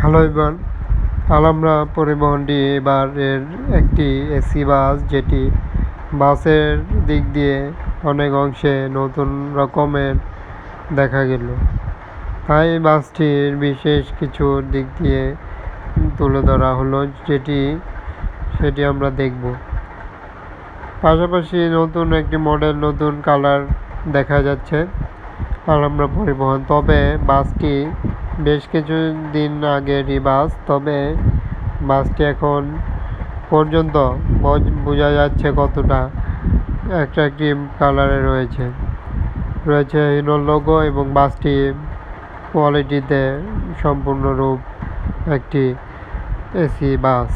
Hello everyone, আলামরা পরিবহনটি এবারের একটি AC bus, যেটি বাসের দিক দিয়ে অনেক অংশে নতুন রকমের দেখা গেল। তাই বাসটির বিশেষ কিছু দিক দিয়ে তুলে ধরা হলো, সেটি আমরা দেখব। পাশাপাশি নতুন একটি মডেল, নতুন কালার দেখা যাচ্ছে আলামরা পরিবহন। তবে বাসটি বেশ কিছু দিন আগেরই বাস, তবে বাসটি এখন পর্যন্ত বোঝা যাচ্ছে কতটা অ্যাট্রাকটিভ কালারে রয়েছে হিনো লোগো, এবং বাসটি কোয়ালিটিতে সম্পূর্ণরূপ একটি এসি বাস,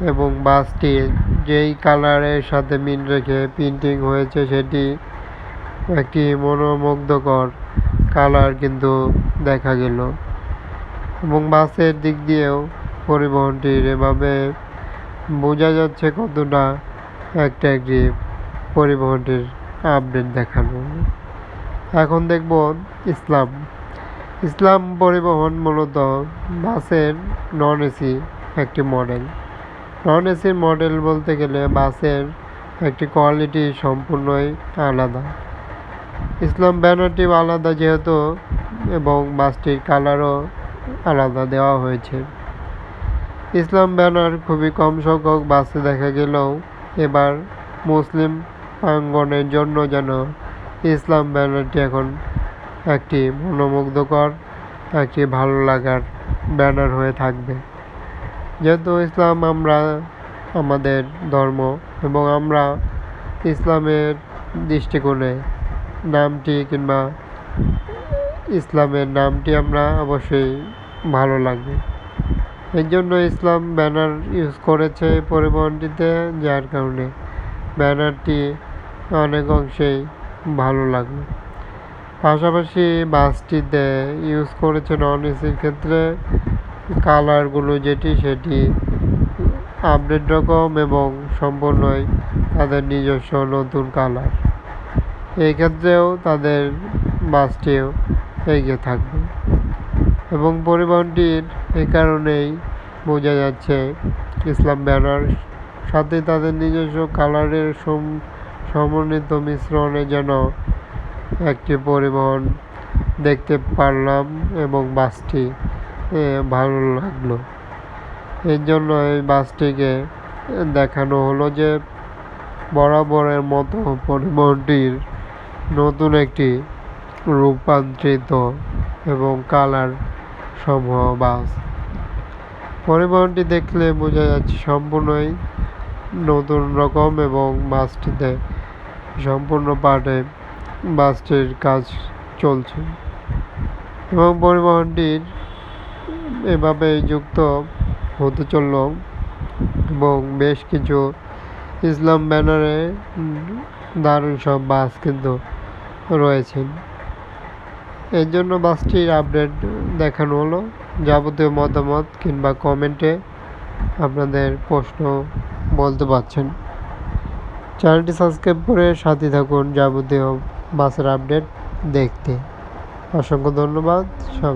এবং বাসটি যেই কালারের সাথে মিল রেখে প্রিন্টিং হয়েছে সেটি একটি মনোমুগ্ধকর কালার কিন্তু দেখা গেল। এবং বাসের দিক দিয়েও পরিবহনটির এভাবে বোঝা যাচ্ছে কতটা অ্যাট্রাকটিভ পরিবহনটির আপডেট দেখানো। এখন দেখব ইসলাম পরিবহন মূলত বাসের নন এসি একটি মডেল। নন এসির মডেল বলতে গেলে বাসের একটি কোয়ালিটি সম্পূর্ণই আলাদা। ইসলাম ব্যানারটি আলাদা যেহেতু, এবং বাসটির কালারও আলাদা দেওয়া হয়েছে। ইসলাম ব্যানার খুবই কম সংখ্যক বাসে দেখা গেলেও এবার মুসলিম প্রাঙ্গণের জন্য যেন ইসলাম ব্যানারটি এখন একটি মনোমুগ্ধকর, একটি ভালো লাগার ব্যানার হয়ে থাকবে। যেহেতু ইসলাম আমরা আমাদের ধর্ম, এবং আমরা ইসলামের দৃষ্টিকোণে নামটি কিংবা ইসলামের নামটি আমরা অবশ্যই ভালো লাগবে। এর জন্য ইসলাম ব্যানার ইউজ করেছে পরিবহনটিতে, যার কারণে ব্যানারটি অনেক অংশেই ভালো লাগবে। পাশাপাশি বাসটিতে ইউজ করেছে নন এসির ক্ষেত্রে কালারগুলো সেটি আপডেট রকম, এবং সম্পূর্ণই তাদের নিজস্ব নতুন কালার। এই ক্ষেত্রেও তাদের বাসটিও এগিয়ে থাকবে, এবং পরিবহনটির এই কারণেই বোঝা যাচ্ছে ইসলাম ব্যানার সাথে তাদের নিজস্ব কালারের সমন্বিত মিশ্রণে যেন একটি পরিবহন দেখতে পারলাম, এবং বাসটি ভালো লাগলো। এর জন্য এই বাসটিকে দেখানো হলো যে বরাবরের মতো পরিবহনটির নতুন একটি রূপান্তরিত এবং কালার সমূহ বাস। পরিবহনটি দেখলে বোঝা যাচ্ছে সম্পূর্ণই নতুন রকম, এবং বাসটিতে সম্পূর্ণ পার্টে বাসটির কাজ চলছে, এবং পরিবহনটির এভাবেই যুক্ত হতে চলল, এবং বেশ কিছু ইসলাম ব্যানারে দারুণ সব বাস কিন্তু রয়েছেন। এর জন্য বাসটির আপডেট দেখানো হলো। যাবতীয় মতামত কিংবা কমেন্টে আপনাদের প্রশ্ন বলতে পারছেন। চ্যানেলটি সাবস্ক্রাইব করে সাথে থাকুন যাবতীয় বাসের আপডেট দেখতে। অসংখ্য ধন্যবাদ সবাই।